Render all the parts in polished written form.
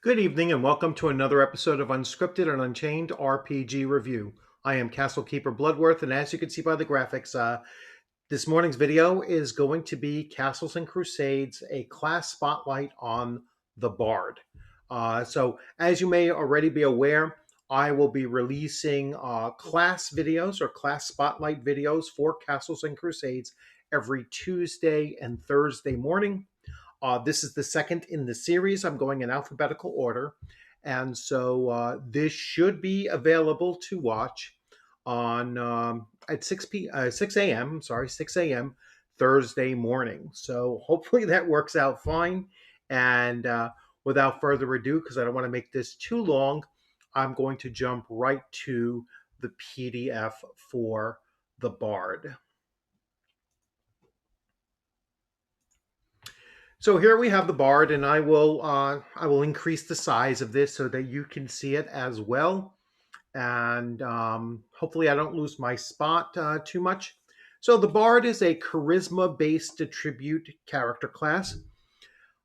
Good evening and welcome to another episode of Unscripted and Unchained RPG Review. I am Castle Keeper Bloodworth, and as you can see by the graphics, this morning's video is going to be Castles and Crusades, a class spotlight on the Bard. So as you may already be aware, I will be releasing class videos or class spotlight videos for Castles and Crusades every Tuesday and Thursday morning. This is the second in the series. I'm going in alphabetical order. And so this should be available to watch on at 6 a.m. Sorry, 6 a.m. Thursday morning. So hopefully that works out fine. And without further ado, because I don't want to make this too long, I'm going to jump right to the PDF for the Bard. So here we have the Bard, and I will increase the size of this so that you can see it as well. And hopefully I don't lose my spot too much. So the Bard is a charisma-based attribute character class.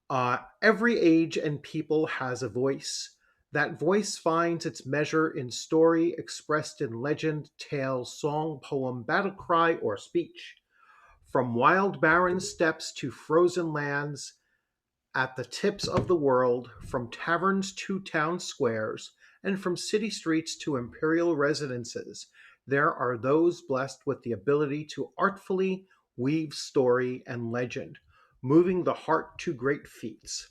Every age and people has a voice. That voice finds its measure in story expressed in legend, tale, song, poem, battle cry, or speech. From wild barren steppes to frozen lands, at the tips of the world, from taverns to town squares, and from city streets to imperial residences, there are those blessed with the ability to artfully weave story and legend, moving the heart to great feats.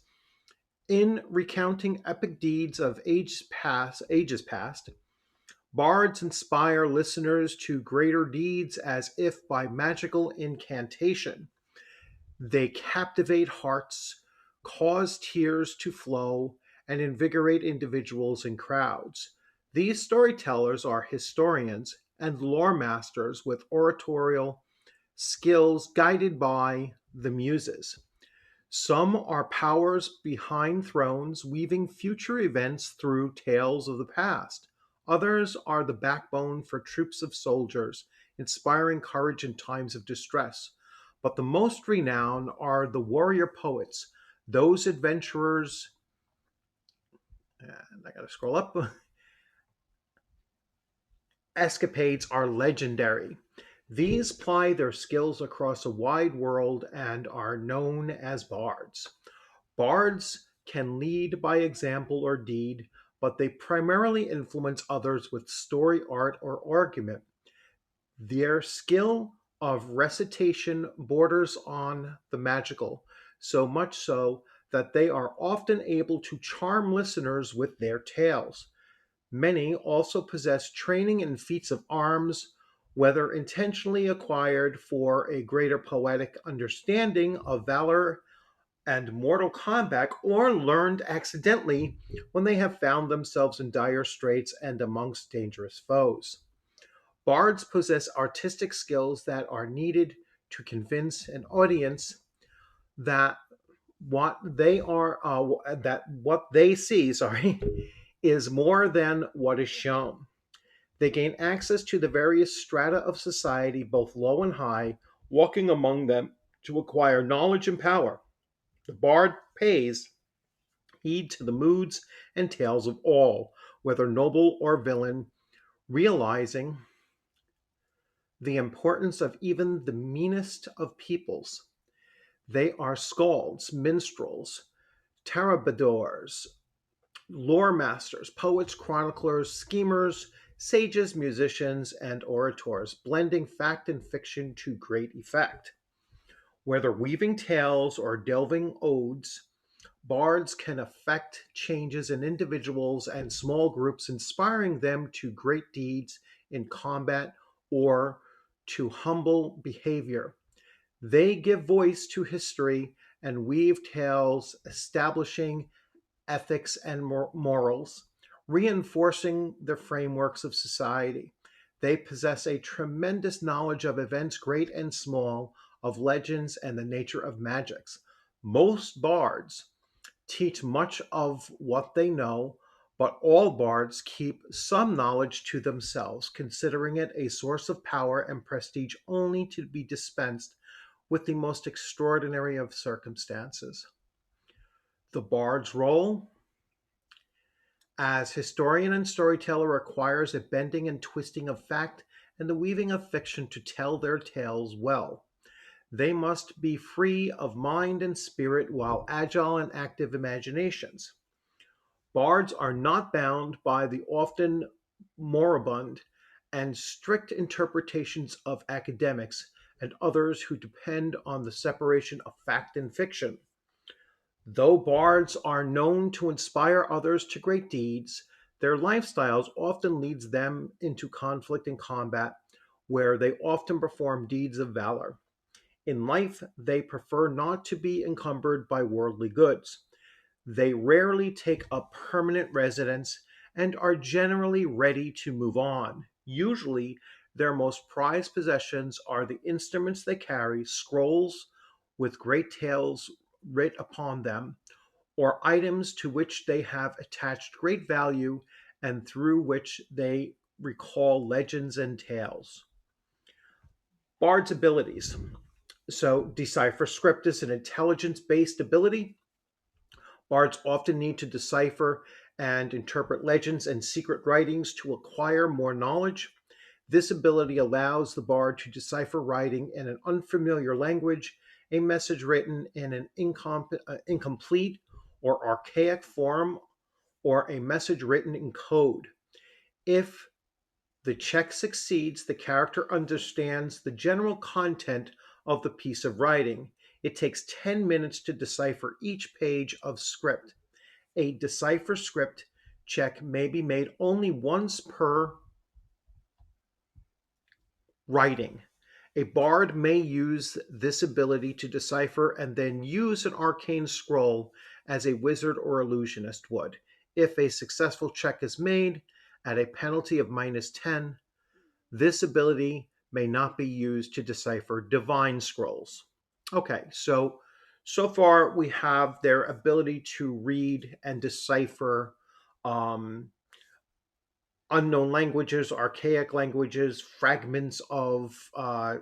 In recounting epic deeds of ages past, bards inspire listeners to greater deeds as if by magical incantation. They captivate hearts, cause tears to flow, and invigorate individuals and crowds. These storytellers are historians and lore masters with oratorial skills guided by the muses. Some are powers behind thrones, weaving future events through tales of the past. Others are the backbone for troops of soldiers, inspiring courage in times of distress. But the most renowned are the warrior poets, those adventurers, and I gotta scroll up, escapades are legendary. These ply their skills across a wide world and are known as bards. Bards can lead by example or deed, but they primarily influence others with story, art, or argument. Their skill of recitation borders on the magical, so much so that they are often able to charm listeners with their tales. Many also possess training in feats of arms, whether intentionally acquired for a greater poetic understanding of valor and mortal combat, or learned accidentally when they have found themselves in dire straits and amongst dangerous foes. Bards possess artistic skills that are needed to convince an audience that what they see, sorry, is more than what is shown. They gain access to the various strata of society, both low and high, walking among them to acquire knowledge and power. The bard pays heed to the moods and tales of all, whether noble or villain, realizing the importance of even the meanest of peoples. They are skalds, minstrels, troubadours, lore masters, poets, chroniclers, schemers, sages, musicians, and orators, blending fact and fiction to great effect. Whether weaving tales or delving odes, bards can affect changes in individuals and small groups, inspiring them to great deeds in combat or to humble behavior. They give voice to history and weave tales, establishing ethics and morals, reinforcing the frameworks of society. They possess a tremendous knowledge of events great and small, of legends and the nature of magics. Most bards teach much of what they know, but all bards keep some knowledge to themselves, considering it a source of power and prestige only to be dispensed with the most extraordinary of circumstances. The bard's role? as historian and storyteller requires a bending and twisting of fact and the weaving of fiction to tell their tales well. They must be free of mind and spirit while agile and active imaginations. Bards are not bound by the often moribund and strict interpretations of academics and others who depend on the separation of fact and fiction. Though bards are known to inspire others to great deeds, their lifestyles often leads them into conflict and combat, where they often perform deeds of valor. In life, they prefer not to be encumbered by worldly goods. They rarely take up permanent residence and are generally ready to move on. Usually, their most prized possessions are the instruments they carry, scrolls with great tales writ upon them, or items to which they have attached great value and through which they recall legends and tales. Bard's abilities. So, decipher script is an intelligence based ability. Bards often need to decipher and interpret legends and secret writings to acquire more knowledge. This ability allows the bard to decipher writing in an unfamiliar language, a message written in an incomplete or archaic form, or a message written in code. If the check succeeds, the character understands the general content of the piece of writing. It takes 10 minutes to decipher each page of script. A decipher script check may be made only once per writing. A bard may use this ability to decipher and then use an arcane scroll as a wizard or illusionist would. If a successful check is made at a penalty of -10, this ability may not be used to decipher divine scrolls. Okay, so far we have their ability to read and decipher um, unknown languages, archaic languages, fragments of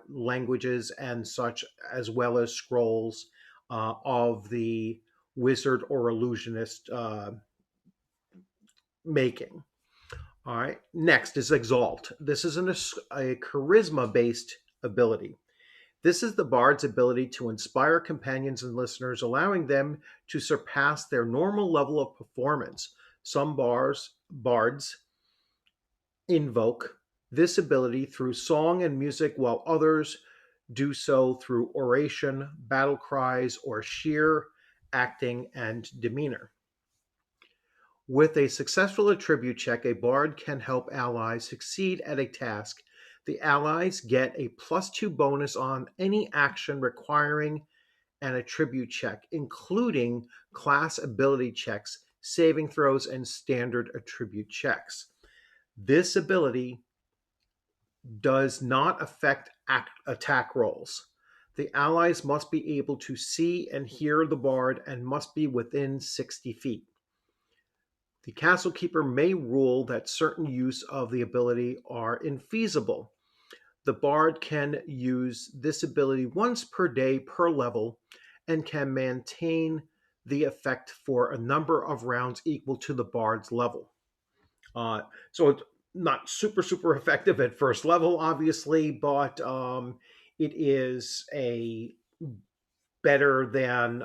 languages, and such, as well as scrolls of the wizard or illusionist making. All right. Next is Exalt. This is a charisma based ability. This is the bard's ability to inspire companions and listeners, allowing them to surpass their normal level of performance. Some bards invoke this ability through song and music, while others do so through oration, battle cries, or sheer acting and demeanor. With a successful attribute check, a bard can help allies succeed at a task. The allies get a +2 bonus on any action requiring an attribute check, including class ability checks, saving throws, and standard attribute checks. This ability does not affect attack rolls. The allies must be able to see and hear the bard and must be within 60 feet. The castle keeper may rule that certain use of the ability are infeasible. The bard can use this ability once per day per level and can maintain the effect for a number of rounds equal to the bard's level. So it's not super effective at first level, obviously, but it is a better than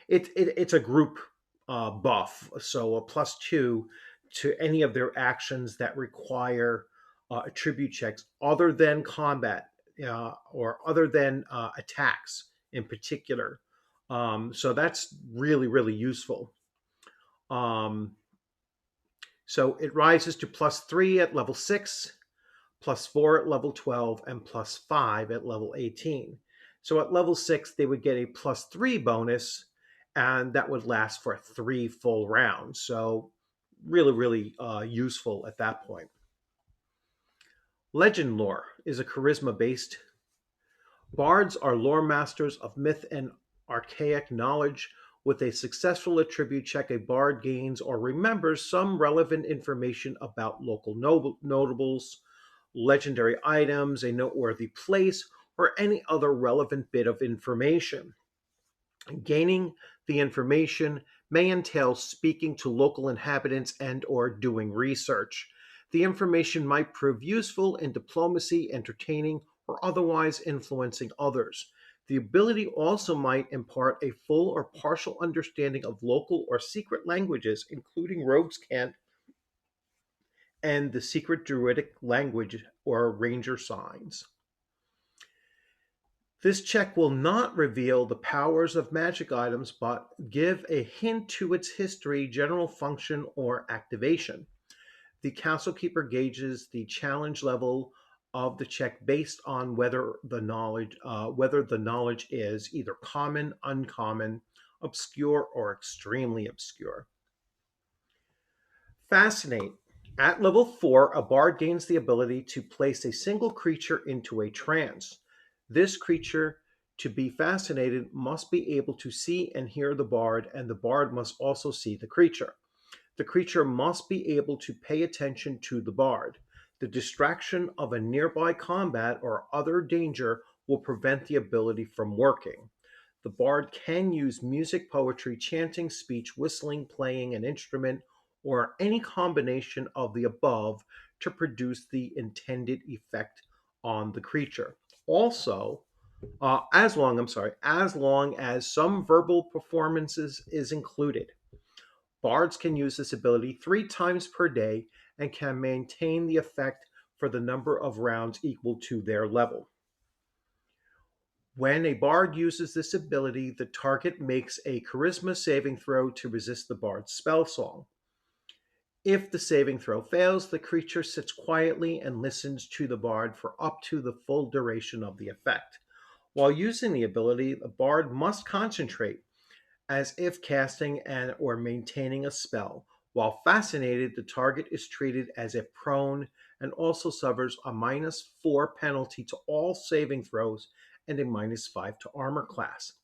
it's a group buff, so a +2 to any of their actions that require attribute checks other than combat or other than attacks in particular. So that's really useful. So it rises to +3 at level 6, +4 at level 12, and +5 at level 18. So at level 6, they would get a +3 bonus, and that would last for 3 full rounds. So really useful at that point. Legend lore is a charisma based. Bards are lore masters of myth and archaic knowledge. With a successful attribute check, a bard gains or remembers some relevant information about local notables, legendary items, a noteworthy place, or any other relevant bit of information. Gaining The information may entail speaking to local inhabitants and or doing research. The information might prove useful in diplomacy, entertaining, or otherwise influencing others. The ability also might impart a full or partial understanding of local or secret languages, including Rogue's Cant and the secret Druidic language or Ranger signs. This check will not reveal the powers of magic items, but give a hint to its history, general function, or activation. The Castle Keeper gauges the challenge level of the check based on whether the knowledge is either common, uncommon, obscure, or extremely obscure. Fascinate. At level 4, a bard gains the ability to place a single creature into a trance. This creature, to be fascinated, must be able to see and hear the bard, and the bard must also see the creature. The creature must be able to pay attention to the bard. The distraction of a nearby combat or other danger will prevent the ability from working. The bard can use music, poetry, chanting, speech, whistling, playing an instrument, or any combination of the above to produce the intended effect on the creature. Also, as long as some verbal performances is included. Bards can use this ability 3 times per day and can maintain the effect for the number of rounds equal to their level. When a bard uses this ability, the target makes a charisma saving throw to resist the bard's spell song. If the saving throw fails, the creature sits quietly and listens to the bard for up to the full duration of the effect. While using the ability, the bard must concentrate as if casting and or maintaining a spell. While fascinated, the target is treated as if prone and also suffers a -4 penalty to all saving throws and a -5 to armor class.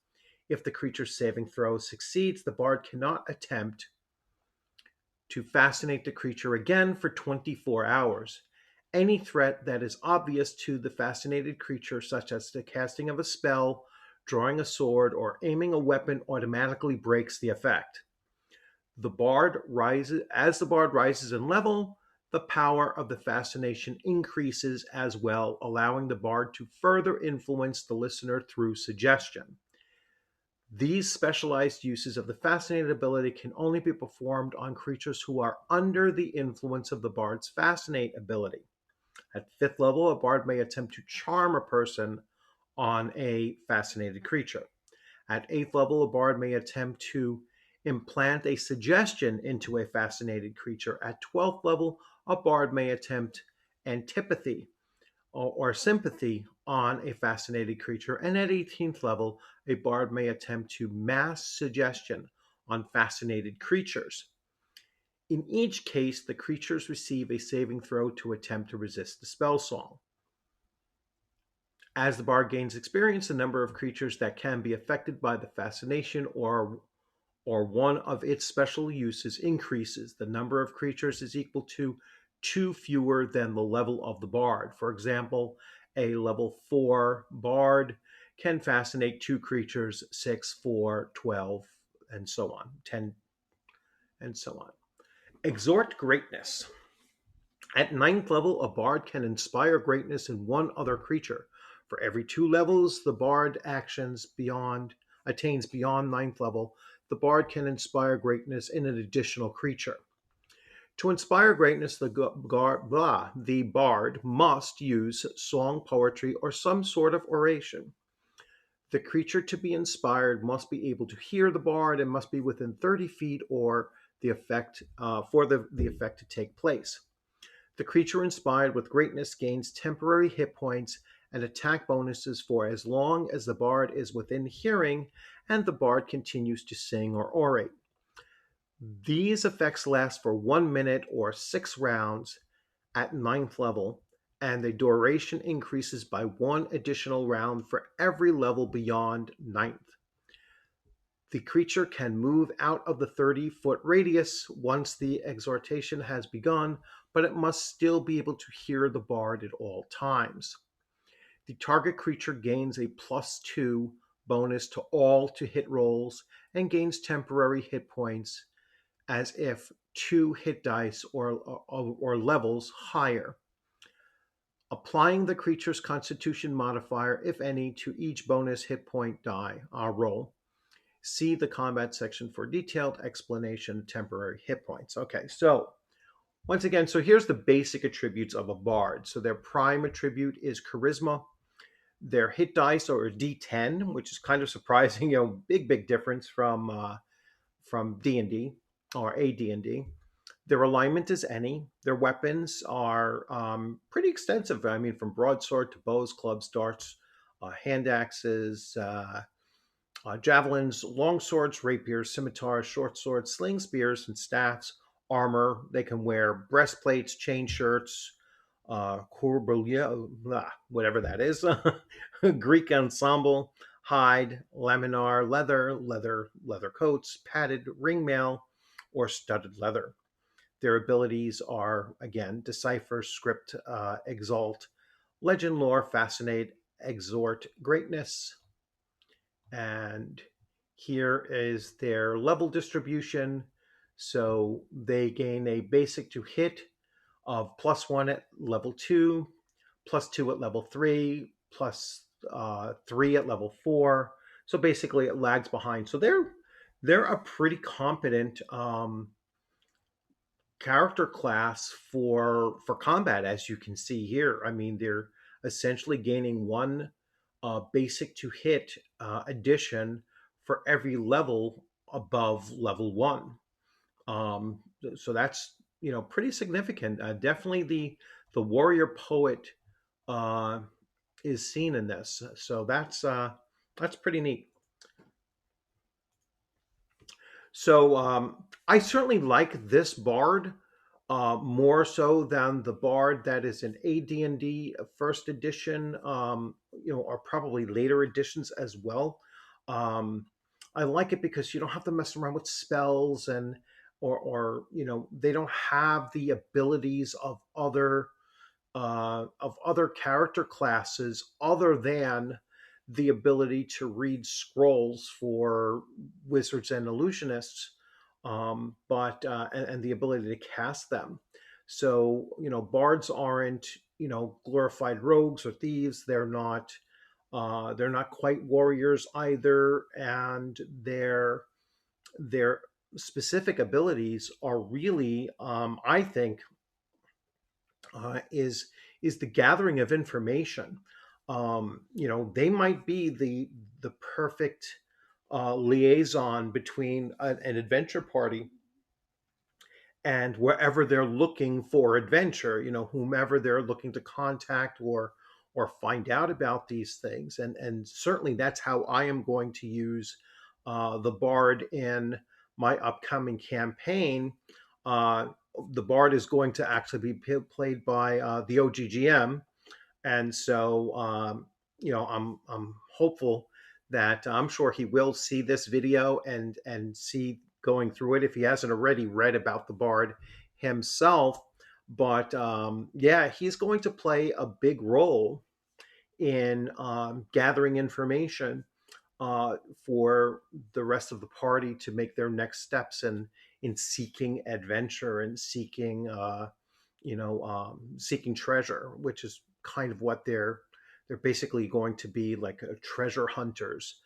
If the creature's saving throw succeeds, the bard cannot attempt to fascinate the creature again for 24 hours. Any threat that is obvious to the fascinated creature, such as the casting of a spell, drawing a sword, or aiming a weapon, automatically breaks the effect. As the bard rises in level, the power of the fascination increases as well, allowing the bard to further influence the listener through suggestion. These specialized uses of the fascinate ability can only be performed on creatures who are under the influence of the bard's fascinate ability. At 5th level, a bard may attempt to charm a person on a fascinated creature. At 8th level, a bard may attempt to implant a suggestion into a fascinated creature. At 12th level, a bard may attempt antipathy or sympathy on a fascinated creature. And at 18th level, a bard may attempt to mass suggestion on fascinated creatures. In each case, the creatures receive a saving throw to attempt to resist the spell song. As the bard gains experience, the number of creatures that can be affected by the fascination or one of its special uses increases. The number of creatures is equal to 2 fewer than the level of the bard. For example, a level 4 bard can fascinate 2 creatures, 6, 4, 12, and so on, 10, and so on. Exhort greatness. At 9th level, a bard can inspire greatness in one other creature. For every 2 levels the bard attains beyond 9th level, the bard can inspire greatness in an additional creature. To inspire greatness, the bard must use song, poetry, or some sort of oration. The creature to be inspired must be able to hear the bard and must be within 30 feet or the effect for the effect to take place. The creature inspired with greatness gains temporary hit points and attack bonuses for as long as the bard is within hearing and the bard continues to sing or orate. These effects last for 1 minute or 6 rounds at 9th level, and the duration increases by 1 additional round for every level beyond 9th. The creature can move out of the 30-foot radius once the exhortation has begun, but it must still be able to hear the bard at all times. The target creature gains a +2 bonus to all to hit rolls and gains temporary hit points as if 2 hit dice or levels higher. Applying the creature's constitution modifier, if any, to each bonus hit point die roll. See the combat section for detailed explanation of temporary hit points. Okay, so once again, so here's the basic attributes of a bard. So their prime attribute is charisma. Their hit dice are a D10, which is kind of surprising. Big difference from D&D or AD&D. Their alignment is any. Their weapons are pretty extensive. I mean, from broadsword to bows, clubs, darts, hand axes, javelins, long swords, rapiers, scimitars, short swords, sling spears, and staffs, armor. They can wear breastplates, chain shirts, whatever that is, Greek ensemble, hide, laminar, leather coats, padded ringmail, or studded leather. Their abilities are, again, decipher, script, exalt, legend lore, fascinate, exhort, greatness. And here is their level distribution. So they gain a basic to hit of +1 at level 2, +2 at level 3, +3 at level 4. So basically it lags behind. So they're a pretty competent character class for combat, as you can see here. I mean, they're essentially gaining one basic to hit addition for every level above level 1. So that's pretty significant. Definitely the warrior poet is seen in this. So that's pretty neat. So I certainly like this bard more so than the bard that is in AD&D first edition, or probably later editions as well. Um, I like it because you don't have to mess around with spells and or they don't have the abilities of other character classes other than the ability to read scrolls for wizards and illusionists, but and the ability to cast them. So bards aren't glorified rogues or thieves. They're not quite warriors either, and their specific abilities are really, I think, is the gathering of information. They might be the perfect liaison between an adventure party and wherever they're looking for adventure. Whomever they're looking to contact or find out about these things, and certainly that's how I am going to use the bard in my upcoming campaign. Uh, the bard is going to actually be played by the OGGM, and so I'm hopeful that I'm sure he will see this video and see going through it if he hasn't already read about the bard himself. But yeah, he's going to play a big role in gathering information uh, for the rest of the party to make their next steps in seeking adventure and seeking treasure, which is kind of what they're basically going to be, like a treasure hunters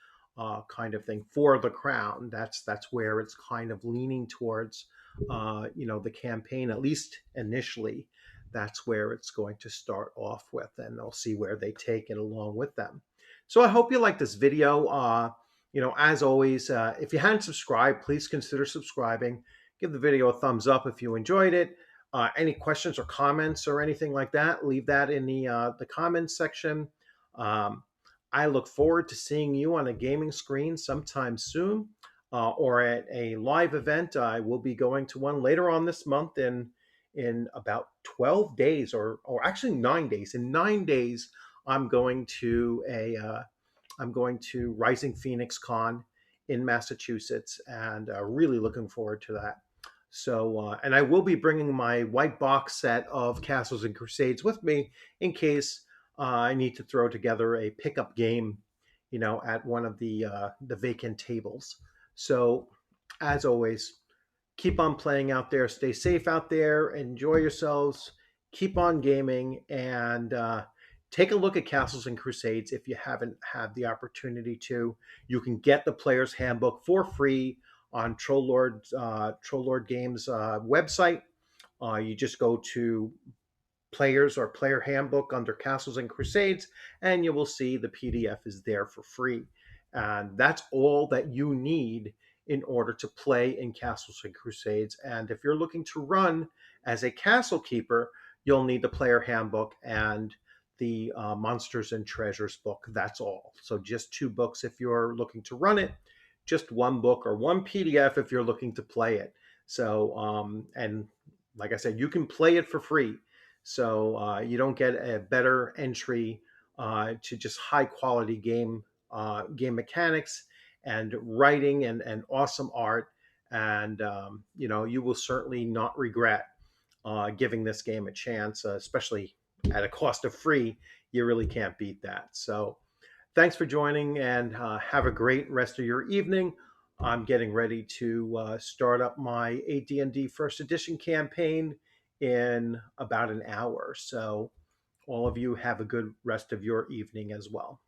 kind of thing for the crown. That's where it's kind of leaning towards. The campaign, at least initially, that's where it's going to start off with, and they'll see where they take it along with them. So I hope you like this video. As always, if you hadn't subscribed, please consider subscribing. Give the video a thumbs up if you enjoyed it. Any questions or comments or anything like that, leave that in the comments section. Um, I look forward to seeing you on a gaming screen sometime soon, or at a live event. I will be going to one later on this month in about 12 days, or actually 9 days. In 9 days, I'm going to Rising Phoenix Con in Massachusetts, and really looking forward to that. So, and I will be bringing my white box set of Castles and Crusades with me in case I need to throw together a pickup game at one of the vacant tables. So, as always, keep on playing out there, stay safe out there, enjoy yourselves, keep on gaming, and take a look at Castles and Crusades if you haven't had the opportunity to. You can get the Player's Handbook for free on Troll Lord Games website. You just go to players or player handbook under Castles and Crusades, and you will see the PDF is there for free. And that's all that you need in order to play in Castles and Crusades. And if you're looking to run as a castle keeper, you'll need the player handbook and the Monsters and Treasures book. That's all. So just two books if you're looking to run it, just one book or one PDF if you're looking to play it. So, and like I said, you can play it for free. So you don't get a better entry to just high quality game mechanics and writing and awesome art. And you will certainly not regret giving this game a chance, especially at a cost of free. You really can't beat that. So thanks for joining, and have a great rest of your evening. I'm getting ready to start up my AD&D First Edition campaign in about an hour. So all of you have a good rest of your evening as well.